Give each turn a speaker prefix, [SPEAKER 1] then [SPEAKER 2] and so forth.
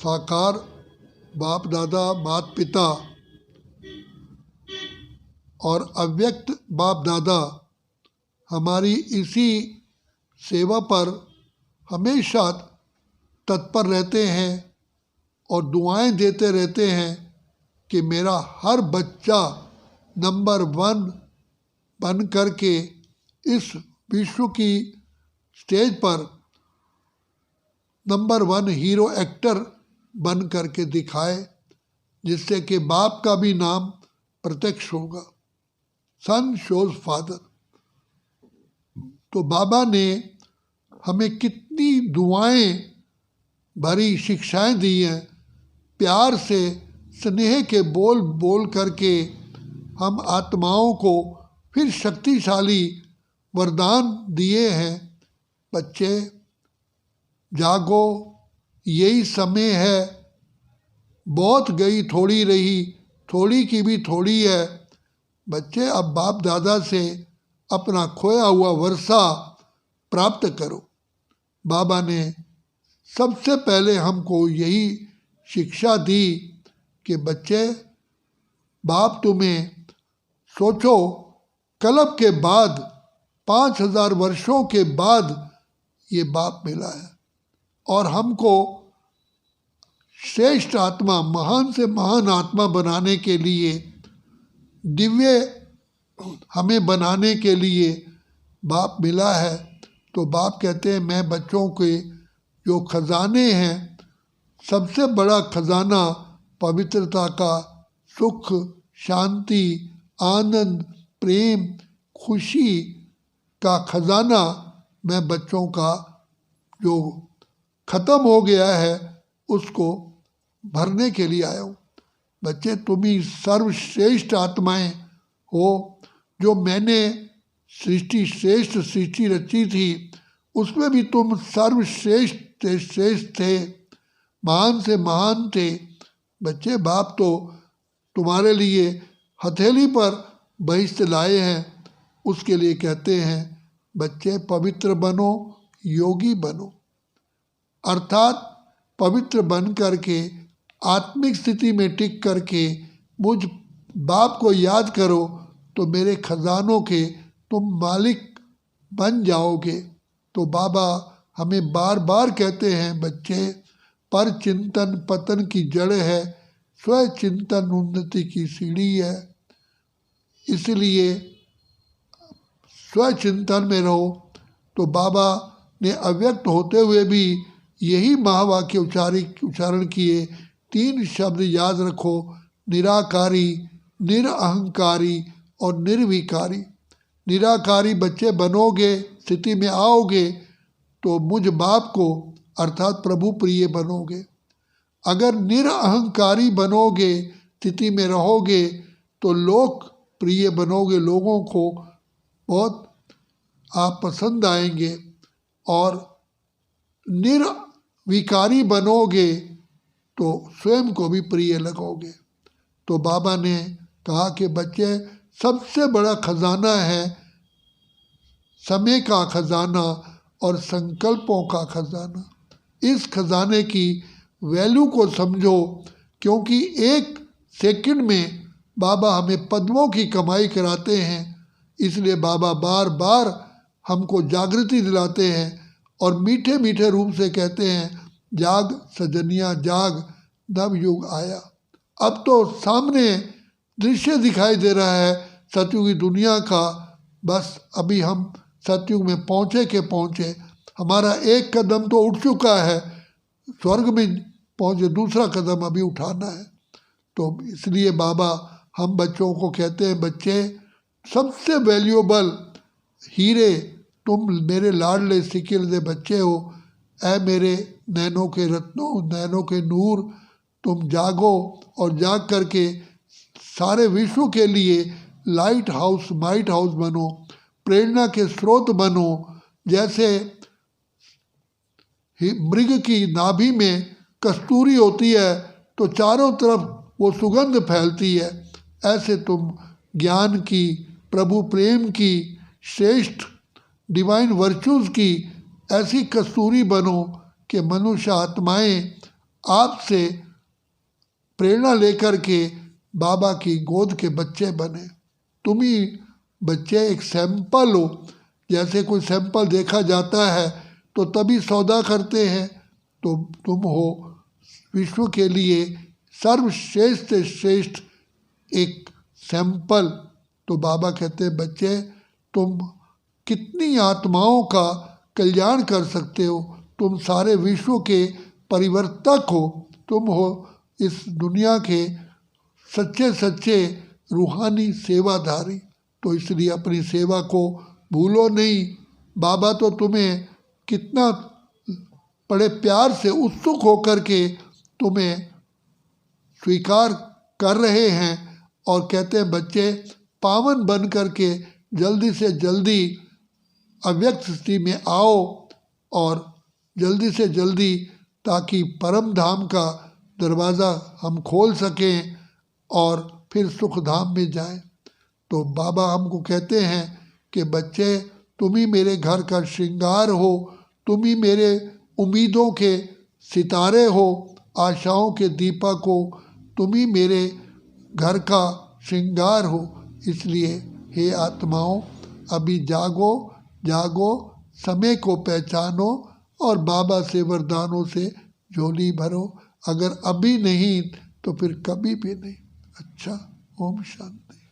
[SPEAKER 1] साकार बाप दादा माता पिता और अव्यक्त बाप दादा हमारी इसी सेवा पर हमेशा तत्पर रहते हैं और दुआएं देते रहते हैं कि मेरा हर बच्चा नंबर 1 बन करके इस विश्व की स्टेज पर नंबर 1 हीरो एक्टर बन करके दिखाए, जिससे कि बाप का भी नाम प्रत्यक्ष होगा। सन शोज फादर। तो बाबा ने हमें कितनी दुआएं भरी शिक्षाएं दी हैं, प्यार से स्नेह के बोल बोल करके हम आत्माओं को फिर शक्तिशाली वरदान दिए हैं। बच्चे जागो, यही समय है, बहुत गई थोड़ी रही, थोड़ी की भी थोड़ी है। बच्चे अब बाप दादा से अपना खोया हुआ वर्षा प्राप्त करो। बाबा ने सबसे पहले हमको यही शिक्षा दी कि बच्चे बाप तुम्हें सोचो, कल्प के बाद 5000 वर्षों के बाद ये बाप मिला है और हमको श्रेष्ठ आत्मा, महान से महान आत्मा बनाने के लिए, दिव्य हमें बनाने के लिए बाप मिला है। तो बाप कहते हैं मैं बच्चों के जो खजाने हैं, सबसे बड़ा खजाना पवित्रता का, सुख, शांति, आनंद, प्रेम, खुशी का खजाना मैं बच्चों का जो ख़त्म हो गया है उसको भरने के लिए आया हूँ। बच्चे तुम ही सर्वश्रेष्ठ आत्माएं हो। जो मैंने सृष्टि श्रेष्ठ सृष्टि रची थी उसमें भी तुम सर्वश्रेष्ठ श्रेष्ठ थे, महान से महान थे। बच्चे बाप तो तुम्हारे लिए हथेली पर बहिष्ठ लाए हैं, उसके लिए कहते हैं बच्चे पवित्र बनो, योगी बनो। अर्थात पवित्र बन करके आत्मिक स्थिति में टिक करके मुझ बाप को याद करो तो मेरे खजानों के तुम मालिक बन जाओगे। तो बाबा हमें बार बार कहते हैं बच्चे, पर चिंतन पतन की जड़ है, स्व चिंतन उन्नति की सीढ़ी है। इसलिए स्व चिंतन में रहो। तो बाबा ने अव्यक्त होते हुए भी यही महावाक्य उच्चारण किए। 3 शब्द याद रखो, निराकारी, निरअहंकारी और निर्विकारी। निराकारी बच्चे बनोगे, स्थिति में आओगे तो मुझ बाप को अर्थात प्रभु प्रिय बनोगे। अगर निरअहंकारी बनोगे, स्थिति में रहोगे तो लोक प्रिय बनोगे, लोगों को बहुत आप पसंद आएंगे। और निर्विकारी बनोगे तो स्वयं को भी प्रिय लगोगे। तो बाबा ने कहा कि बच्चे सबसे बड़ा खजाना है समय का खजाना और संकल्पों का खजाना। इस खजाने की वैल्यू को समझो, क्योंकि 1 सेकंड में बाबा हमें पद्मों की कमाई कराते हैं। इसलिए बाबा बार बार हमको जागृति दिलाते हैं और मीठे मीठे रूप से कहते हैं, जाग सजनिया जाग, नव युग आया। अब तो सामने दृश्य दिखाई दे रहा है सतयुगी दुनिया का। बस अभी हम सतयुग में पहुँचे के पहुँचे, हमारा एक कदम तो उठ चुका है, स्वर्ग में पहुँचे, दूसरा कदम अभी उठाना है। तो इसलिए बाबा हम बच्चों को कहते हैं, बच्चे सबसे वैल्यूएबल हीरे तुम मेरे लाडले सिकिलदे बच्चे हो। ऐ मेरे नैनों के रत्नों, नैनों के नूर, तुम जागो और जाग करके सारे विश्व के लिए लाइट हाउस माइट हाउस बनो, प्रेरणा के स्रोत बनो। जैसे मृग की नाभि में कस्तूरी होती है तो चारों तरफ वो सुगंध फैलती है, ऐसे तुम ज्ञान की, प्रभु प्रेम की, श्रेष्ठ डिवाइन वर्चूज़ की ऐसी कस्तूरी बनो कि मनुष्य आत्माएं आपसे प्रेरणा लेकर के बाबा की गोद के बच्चे बने। तुम ही बच्चे एक सैंपल हो। जैसे कोई सैंपल देखा जाता है तो तभी सौदा करते हैं, तो तुम हो विश्व के लिए सर्वश्रेष्ठ से श्रेष्ठ एक सैंपल। तो बाबा कहते हैं बच्चे, तुम कितनी आत्माओं का कल्याण कर सकते हो, तुम सारे विश्व के परिवर्तक हो, तुम हो इस दुनिया के सच्चे सच्चे रूहानी सेवाधारी। तो इसलिए अपनी सेवा को भूलो नहीं। बाबा तो तुम्हें कितना बड़े प्यार से उत्सुक होकर के तुम्हें स्वीकार कर रहे हैं और कहते हैं बच्चे, पावन बन करके जल्दी से जल्दी अव्यक्त स्थिति में आओ और जल्दी से जल्दी, ताकि परम धाम का दरवाज़ा हम खोल सकें और फिर सुख धाम में जाएं। तो बाबा हमको कहते हैं कि बच्चे, तुम ही मेरे घर का श्रृंगार हो, तुम ही मेरे उम्मीदों के सितारे हो, आशाओं के दीपक हो, तुम ही मेरे घर का श्रृंगार हो। इसलिए हे आत्माओं, अभी जागो जागो, समय को पहचानो और बाबा से वरदानों से झोली भरो। अगर अभी नहीं तो फिर कभी भी नहीं। अच्छा, ओम शांति।